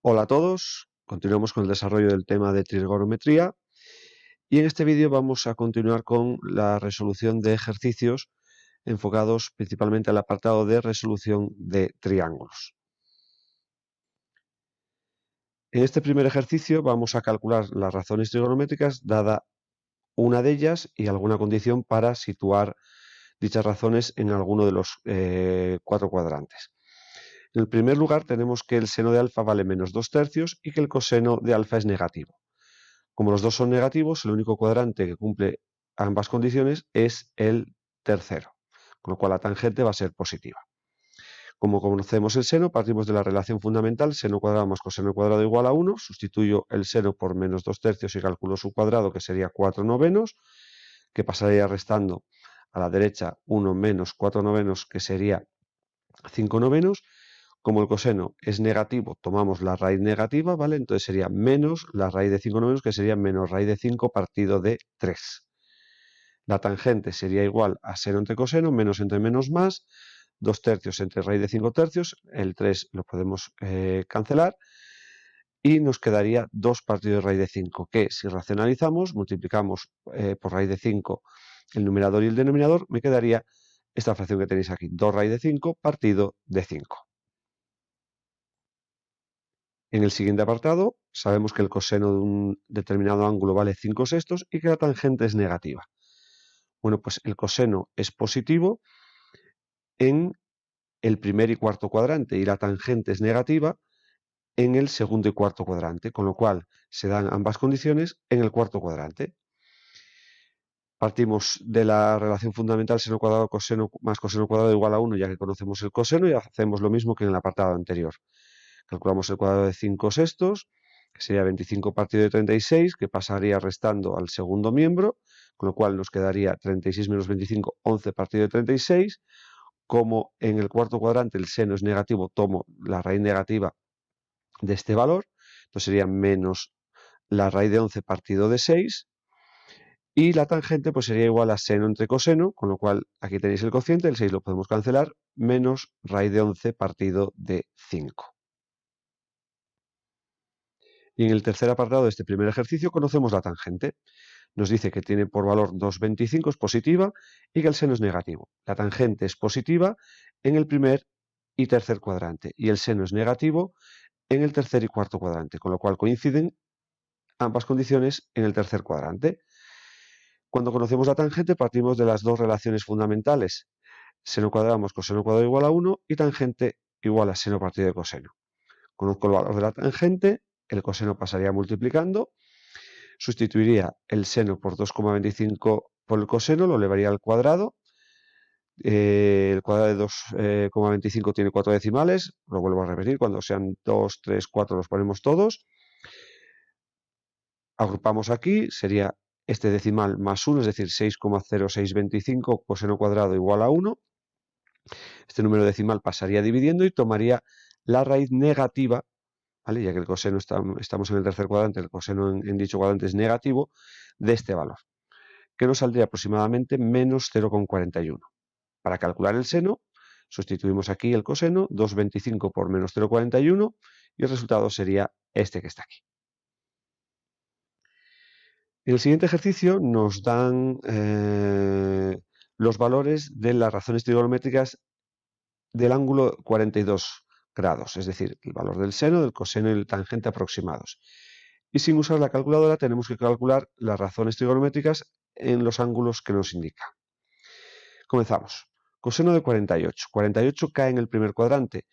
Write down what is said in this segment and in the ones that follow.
Hola a todos, continuamos con el desarrollo del tema de trigonometría y en este vídeo vamos a continuar con la resolución de ejercicios enfocados principalmente al apartado de resolución de triángulos. En este primer ejercicio vamos a calcular las razones trigonométricas dada una de ellas y alguna condición para situar dichas razones en alguno de los cuatro cuadrantes. En el primer lugar tenemos que el seno de alfa vale menos 2/3 y que el coseno de alfa es negativo. Como los dos son negativos, el único cuadrante que cumple ambas condiciones es el tercero, con lo cual la tangente va a ser positiva. Como conocemos el seno, partimos de la relación fundamental seno cuadrado más coseno cuadrado igual a 1, sustituyo el seno por menos 2/3 y calculo su cuadrado, que sería 4/9, que pasaría restando a la derecha 1 menos 4/9, que sería 5/9. Como el coseno es negativo, tomamos la raíz negativa, ¿vale? Entonces sería menos la raíz de 5/9, que sería menos raíz de 5 partido de 3. La tangente sería igual a seno entre coseno, menos entre menos más, 2/3 entre raíz de 5/3, el 3 lo podemos cancelar, y nos quedaría 2 partido de raíz de 5, que si racionalizamos, multiplicamos por raíz de 5 el numerador y el denominador, me quedaría esta fracción que tenéis aquí, 2 raíz de 5 partido de 5. En el siguiente apartado sabemos que el coseno de un determinado ángulo vale 5/6 y que la tangente es negativa. Bueno, pues el coseno es positivo en el primer y cuarto cuadrante y la tangente es negativa en el segundo y cuarto cuadrante, con lo cual se dan ambas condiciones en el cuarto cuadrante. Partimos de la relación fundamental seno cuadrado coseno más coseno cuadrado igual a 1, ya que conocemos el coseno, y hacemos lo mismo que en el apartado anterior. Calculamos el cuadrado de 5/6, que sería 25 partido de 36, que pasaría restando al segundo miembro, con lo cual nos quedaría 36 menos 25, 11 partido de 36. Como en el cuarto cuadrante el seno es negativo, tomo la raíz negativa de este valor, entonces sería menos la raíz de 11 partido de 6, y la tangente pues sería igual a seno entre coseno, con lo cual aquí tenéis el cociente, el 6 lo podemos cancelar, menos raíz de 11 partido de 5. Y en el tercer apartado de este primer ejercicio conocemos la tangente. Nos dice que tiene por valor 2,25, es positiva, y que el seno es negativo. La tangente es positiva en el primer y tercer cuadrante, y el seno es negativo en el tercer y cuarto cuadrante, con lo cual coinciden ambas condiciones en el tercer cuadrante. Cuando conocemos la tangente partimos de las dos relaciones fundamentales, seno cuadrado más coseno cuadrado igual a 1 y tangente igual a seno partido de coseno. Conozco el valor de la tangente, el coseno pasaría multiplicando, sustituiría el seno por 2,25 por el coseno, lo elevaría al cuadrado. El cuadrado de 2,25 tiene 4 decimales, lo vuelvo a repetir, cuando sean 2, 3, 4 los ponemos todos. Agrupamos aquí, sería este decimal más 1, es decir, 6,0625 coseno cuadrado igual a 1. Este número decimal pasaría dividiendo y tomaría la raíz negativa, ¿vale? Ya que el coseno estamos en el tercer cuadrante, el coseno en dicho cuadrante es negativo, de este valor, que nos saldría aproximadamente menos 0,41. Para calcular el seno, sustituimos aquí el coseno, 2,25 por menos 0,41, y el resultado sería este que está aquí. En el siguiente ejercicio nos dan los valores de las razones trigonométricas del ángulo 42 grados, es decir, el valor del seno, del coseno y el tangente aproximados. Y sin usar la calculadora tenemos que calcular las razones trigonométricas en los ángulos que nos indica. Comenzamos. Coseno de 48. 48 cae en el primer cuadrante,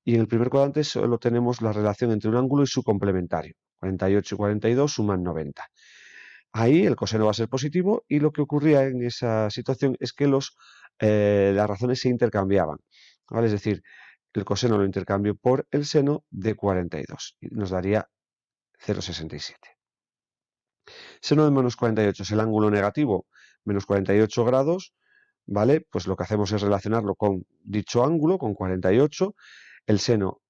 y en el primer cuadrante solo tenemos la relación entre un ángulo y su complementario. 48 y 42 suman 90. Ahí el coseno va a ser positivo, y lo que ocurría en esa situación es que las razones se intercambiaban, ¿vale? Es decir, el coseno lo intercambio por el seno de 42 y nos daría 0,67. Seno de menos 48 es el ángulo negativo, menos 48 grados, ¿vale? Pues lo que hacemos es relacionarlo con dicho ángulo, con 48. El seno,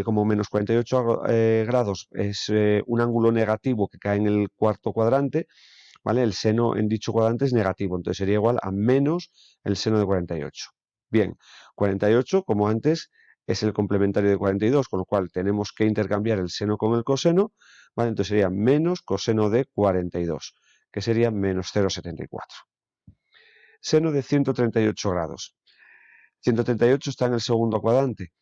como menos 48 grados, es un ángulo negativo que cae en el cuarto cuadrante, ¿vale? El seno en dicho cuadrante es negativo, entonces sería igual a menos el seno de 48. Bien, 48, como antes, es el complementario de 42, con lo cual tenemos que intercambiar el seno con el coseno, ¿vale? Entonces sería menos coseno de 42, que sería menos 0,74. Seno de 138 grados. 138 está en el segundo cuadrante.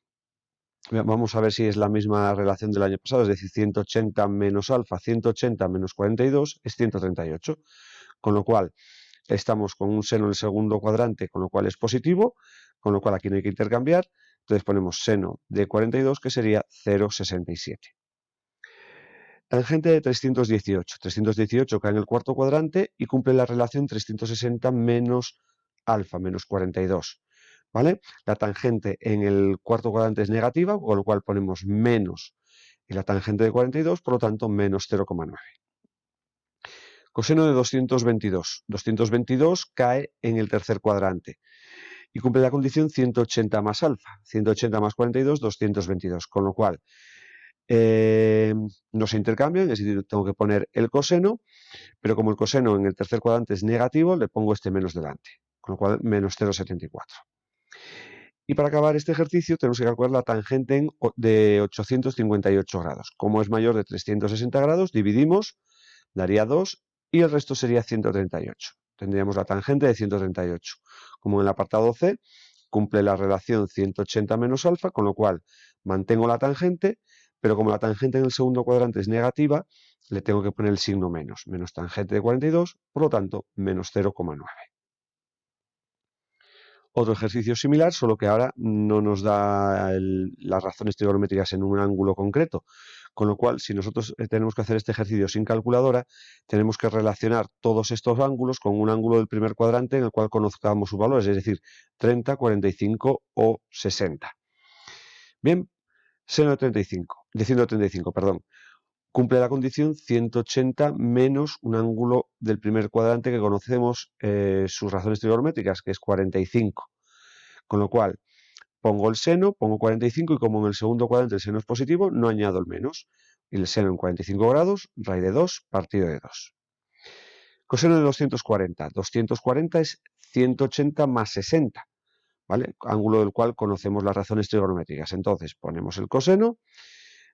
Vamos a ver si es la misma relación del año pasado, es decir, 180 menos alfa, 180 menos 42 es 138, con lo cual estamos con un seno en el segundo cuadrante, con lo cual es positivo, con lo cual aquí no hay que intercambiar, entonces ponemos seno de 42, que sería 0,67. Tangente de 318. 318 cae en el cuarto cuadrante y cumple la relación 360 menos alfa, menos 42. ¿Vale? La tangente en el cuarto cuadrante es negativa, con lo cual ponemos menos y la tangente de 42, por lo tanto, menos 0,9. Coseno de 222. 222 cae en el tercer cuadrante y cumple la condición 180 más alfa. 180 más 42, 222. Con lo cual, no se intercambian, es decir, tengo que poner el coseno, pero como el coseno en el tercer cuadrante es negativo, le pongo este menos delante, con lo cual menos 0,74. Y para acabar este ejercicio tenemos que calcular la tangente de 858 grados. Como es mayor de 360 grados, dividimos, daría 2 y el resto sería 138. Tendríamos la tangente de 138. Como en el apartado C, cumple la relación 180 menos alfa, con lo cual mantengo la tangente, pero como la tangente en el segundo cuadrante es negativa, le tengo que poner el signo menos. Menos tangente de 42, por lo tanto, menos 0,9. Otro ejercicio similar, solo que ahora no nos da las razones trigonométricas en un ángulo concreto. Con lo cual, si nosotros tenemos que hacer este ejercicio sin calculadora, tenemos que relacionar todos estos ángulos con un ángulo del primer cuadrante en el cual conozcamos sus valores, es decir, 30, 45 o 60. Bien, seno de 135, perdón. Cumple la condición 180 menos un ángulo del primer cuadrante que conocemos sus razones trigonométricas, que es 45. Con lo cual, pongo el seno, pongo 45 y como en el segundo cuadrante el seno es positivo, no añado el menos. Y el seno en 45 grados, raíz de 2, partido de 2. Coseno de 240. 240 es 180 más 60, ¿vale? Ángulo del cual conocemos las razones trigonométricas. Entonces, ponemos el coseno,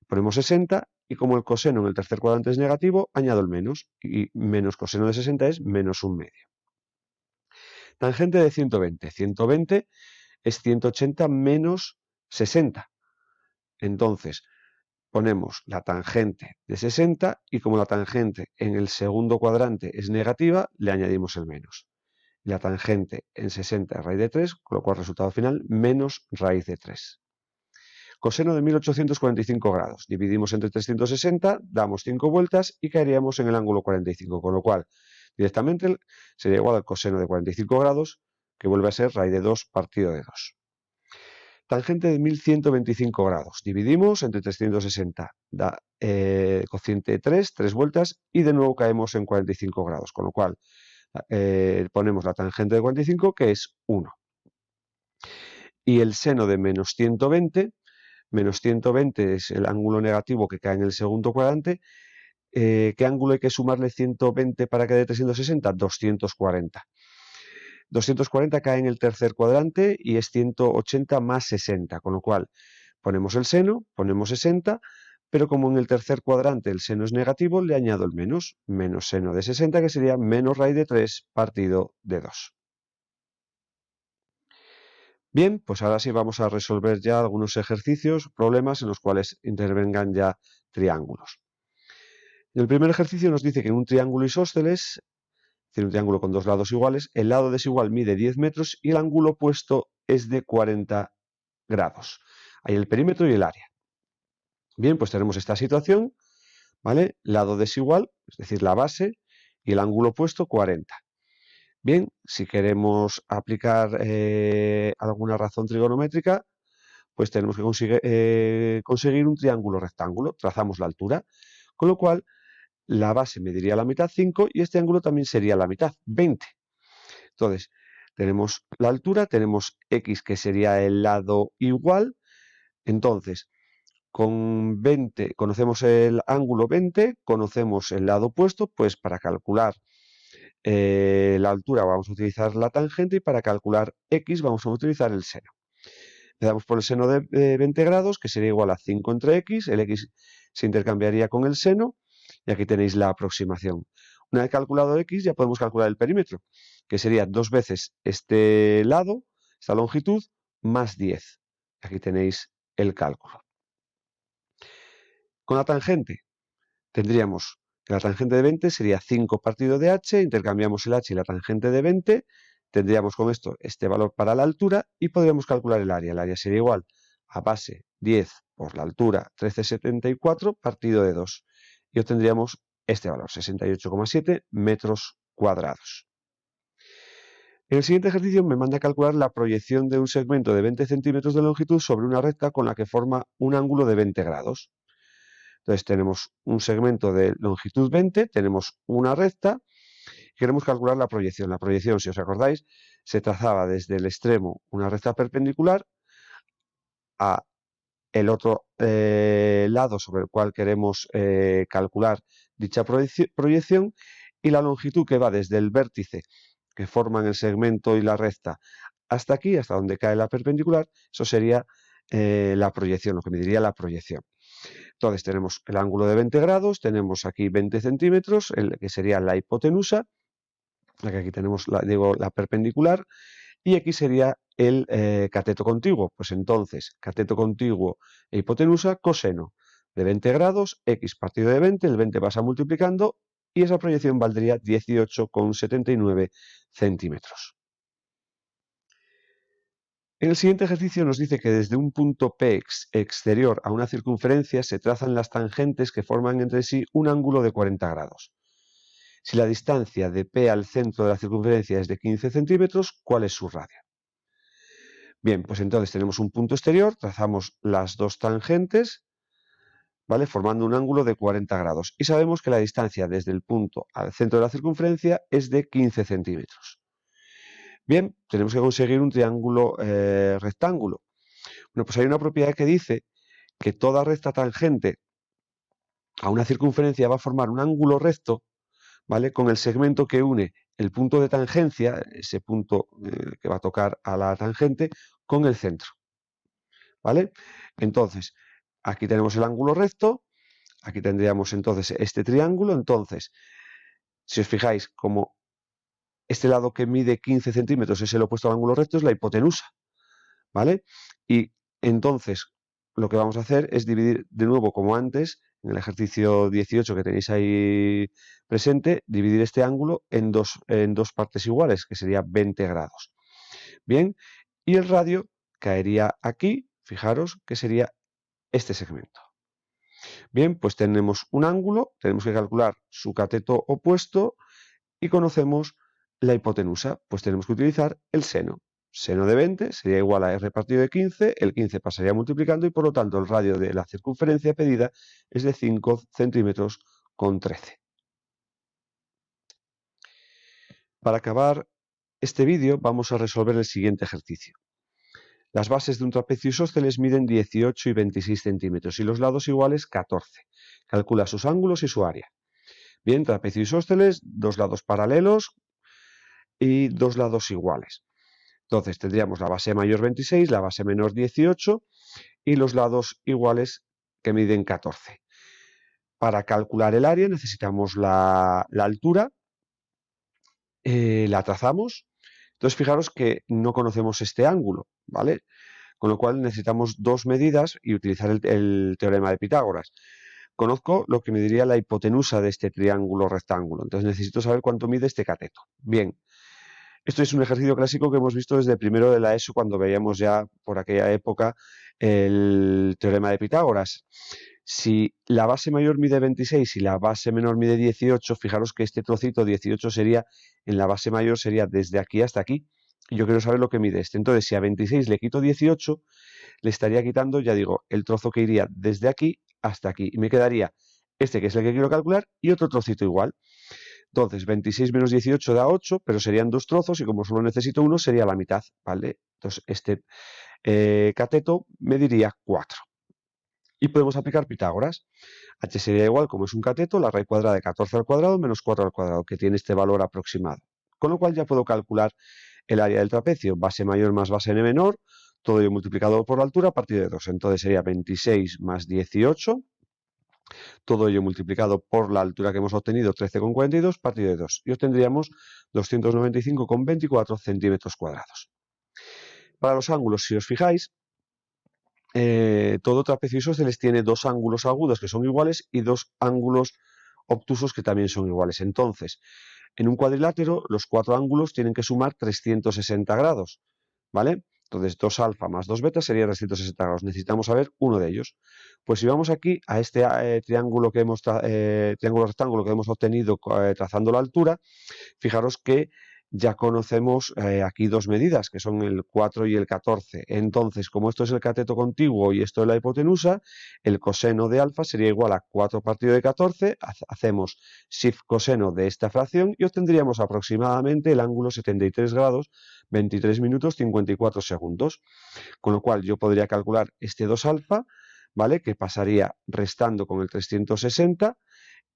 ponemos 60 y como el coseno en el tercer cuadrante es negativo, añado el menos. Y menos coseno de 60 es menos un medio. Tangente de 120. 120 es 180 menos 60. Entonces, ponemos la tangente de 60 y como la tangente en el segundo cuadrante es negativa, le añadimos el menos. La tangente en 60 es raíz de 3, con lo cual resultado final menos raíz de 3. Coseno de 1845 grados. Dividimos entre 360, damos 5 vueltas y caeríamos en el ángulo 45, con lo cual directamente sería igual al coseno de 45 grados, que vuelve a ser raíz de 2 partido de 2. Tangente de 1125 grados. Dividimos entre 360, da cociente 3, 3 vueltas y de nuevo caemos en 45 grados, con lo cual ponemos la tangente de 45 que es 1. Y el seno de menos 120 es el ángulo negativo que cae en el segundo cuadrante. ¿Qué ángulo hay que sumarle 120 para que dé 360? 240. 240 cae en el tercer cuadrante y es 180 más 60, con lo cual ponemos el seno, ponemos 60, pero como en el tercer cuadrante el seno es negativo, le añado el menos seno de 60, que sería menos raíz de 3 partido de 2. Bien, pues ahora sí vamos a resolver ya algunos ejercicios, problemas en los cuales intervengan ya triángulos. En el primer ejercicio nos dice que en un triángulo isósceles, es decir, un triángulo con dos lados iguales, el lado desigual mide 10 metros y el ángulo opuesto es de 40 grados. Hay el perímetro y el área. Bien, pues tenemos esta situación, ¿vale? Lado desigual, es decir, la base, y el ángulo opuesto 40. Bien, si queremos aplicar alguna razón trigonométrica, pues tenemos que conseguir un triángulo rectángulo. Trazamos la altura, con lo cual la base mediría la mitad, 5, y este ángulo también sería la mitad, 20. Entonces, tenemos la altura, tenemos x, que sería el lado igual. Entonces, con 20 conocemos el ángulo 20, conocemos el lado opuesto, pues para calcular la altura vamos a utilizar la tangente y para calcular x vamos a utilizar el seno. Le damos por el seno de 20 grados, que sería igual a 5 entre x. El x se intercambiaría con el seno y aquí tenéis la aproximación. Una vez calculado x, ya podemos calcular el perímetro, que sería 2 veces este lado, esta longitud, más 10. Aquí tenéis el cálculo. Con la tangente, tendríamos que la tangente de 20 sería 5 partido de h, intercambiamos el h y la tangente de 20, tendríamos con esto este valor para la altura y podríamos calcular el área. El área sería igual a base 10 por la altura 13,74 partido de 2 y obtendríamos este valor, 68,7 metros cuadrados. En el siguiente ejercicio me manda a calcular la proyección de un segmento de 20 centímetros de longitud sobre una recta con la que forma un ángulo de 20 grados. Entonces tenemos un segmento de longitud 20, tenemos una recta y queremos calcular la proyección. La proyección, si os acordáis, se trazaba desde el extremo una recta perpendicular a el otro lado sobre el cual queremos calcular dicha proyección y la longitud que va desde el vértice que forman el segmento y la recta hasta aquí, hasta donde cae la perpendicular, eso sería la proyección, lo que mediría la proyección. Entonces tenemos el ángulo de 20 grados, tenemos aquí 20 centímetros, que sería la hipotenusa, aquí tenemos la perpendicular, y aquí sería el cateto contiguo. Pues entonces, cateto contiguo e hipotenusa, coseno de 20 grados, x partido de 20, el 20 pasa multiplicando, y esa proyección valdría 18,79 centímetros. En el siguiente ejercicio nos dice que desde un punto P exterior a una circunferencia se trazan las tangentes que forman entre sí un ángulo de 40 grados. Si la distancia de P al centro de la circunferencia es de 15 centímetros, ¿cuál es su radio? Bien, pues entonces tenemos un punto exterior, trazamos las dos tangentes, ¿vale? Formando un ángulo de 40 grados. Y sabemos que la distancia desde el punto al centro de la circunferencia es de 15 centímetros. Bien, tenemos que conseguir un triángulo rectángulo. Bueno, pues hay una propiedad que dice que toda recta tangente a una circunferencia va a formar un ángulo recto, ¿vale? Con el segmento que une el punto de tangencia, ese punto que va a tocar a la tangente, con el centro, ¿vale? Entonces, aquí tenemos el ángulo recto, aquí tendríamos entonces este triángulo, entonces, si os fijáis, como este lado que mide 15 centímetros es el opuesto al ángulo recto, es la hipotenusa, ¿vale? Y entonces, lo que vamos a hacer es dividir de nuevo, como antes, en el ejercicio 18 que tenéis ahí presente, dividir este ángulo en dos partes iguales, que sería 20 grados. Bien, y el radio caería aquí, fijaros, que sería este segmento. Bien, pues tenemos un ángulo, tenemos que calcular su cateto opuesto y conocemos la hipotenusa, pues tenemos que utilizar el seno. Seno de 20 sería igual a r partido de 15, el 15 pasaría multiplicando y por lo tanto el radio de la circunferencia pedida es de 5 centímetros con 13. Para acabar este vídeo vamos a resolver el siguiente ejercicio. Las bases de un trapecio isósceles miden 18 y 26 centímetros y los lados iguales 14. Calcula sus ángulos y su área. Bien, trapecio isósceles, dos lados paralelos y dos lados iguales. Entonces tendríamos la base mayor 26, la base menor 18 y los lados iguales que miden 14. Para calcular el área necesitamos la altura, la trazamos. Entonces fijaros que no conocemos este ángulo, ¿vale? Con lo cual necesitamos dos medidas y utilizar el teorema de Pitágoras. Conozco lo que me diría la hipotenusa de este triángulo rectángulo, entonces necesito saber cuánto mide este cateto. Bien, esto es un ejercicio clásico que hemos visto desde primero de la ESO cuando veíamos ya por aquella época el teorema de Pitágoras. Si la base mayor mide 26 y la base menor mide 18, fijaros que este trocito 18 sería, en la base mayor sería desde aquí hasta aquí. Y yo quiero saber lo que mide este. Entonces, si a 26 le quito 18, le estaría quitando, ya digo, el trozo que iría desde aquí hasta aquí. Y me quedaría este, que es el que quiero calcular, y otro trocito igual. Entonces, 26 menos 18 da 8, pero serían dos trozos y como solo necesito uno, sería la mitad, ¿vale? Entonces, este cateto mediría 4. Y podemos aplicar Pitágoras. H sería igual, como es un cateto, la raíz cuadrada de 14 al cuadrado menos 4 al cuadrado, que tiene este valor aproximado. Con lo cual ya puedo calcular el área del trapecio, base mayor más base menor, todo ello multiplicado por la altura partido de 2. Entonces sería 26 más 18, todo ello multiplicado por la altura que hemos obtenido, 13,42, partido de 2. Y obtendríamos 295,24 centímetros cuadrados. Para los ángulos, si os fijáis, todo trapecio isósceles tiene dos ángulos agudos que son iguales y dos ángulos obtusos que también son iguales. Entonces, en un cuadrilátero, los cuatro ángulos tienen que sumar 360 grados, ¿vale? Entonces, 2 alfa más 2 beta sería 360 grados. Necesitamos saber uno de ellos. Pues si vamos aquí a este triángulo rectángulo que hemos obtenido trazando la altura, fijaros que ya conocemos aquí dos medidas, que son el 4 y el 14. Entonces, como esto es el cateto contiguo y esto es la hipotenusa, el coseno de alfa sería igual a 4 partido de 14. Hacemos shift coseno de esta fracción y obtendríamos aproximadamente el ángulo 73 grados, 23 minutos, 54 segundos. Con lo cual, yo podría calcular este 2 alfa, ¿vale? Que pasaría restando con el 360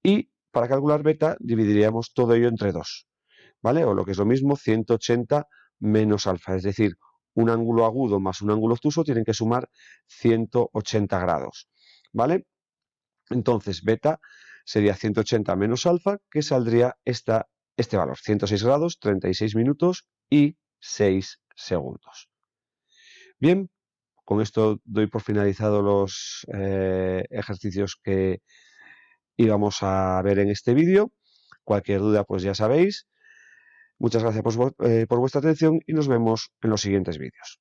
y para calcular beta dividiríamos todo ello entre 2. ¿Vale? O lo que es lo mismo, 180 menos alfa, es decir, un ángulo agudo más un ángulo obtuso tienen que sumar 180 grados, ¿vale? Entonces, beta sería 180 menos alfa, que saldría este valor, 106 grados, 36 minutos y 6 segundos. Bien, con esto doy por finalizado los ejercicios que íbamos a ver en este vídeo. Cualquier duda, pues ya sabéis. Muchas gracias por vuestra atención y nos vemos en los siguientes vídeos.